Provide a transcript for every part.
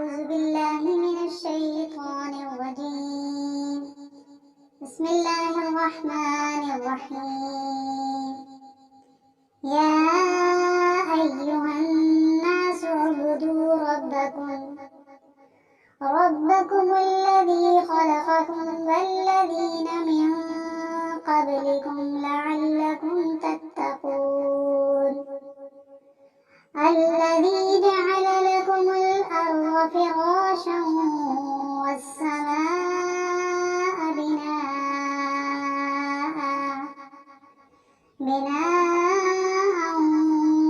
أعوذ بالله من الشيطان الرجيم بسم الله الرحمن الرحيم يا أيها الناس اعبدوا ربكم الذي خلقكم والذين من قبلكم لعلكم تتقون الذي جعل لكم الأرض فراشا والسماء بناء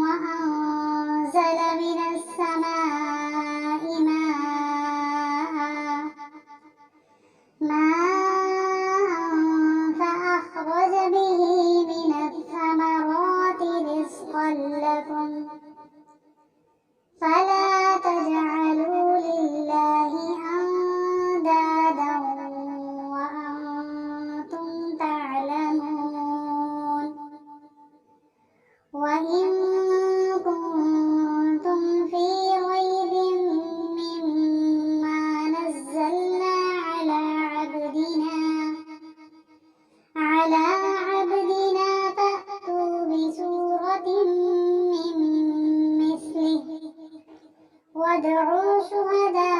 وأنزل من السماء ماء فأخرج به من الثمرات رزقا لكم فلا تجعلوا لله أندادا وأنتم تعلمون وإن كنتم في ريب مما نزلنا على عبدنا فأتوا بسورة من مثله وادعوا شهداءكم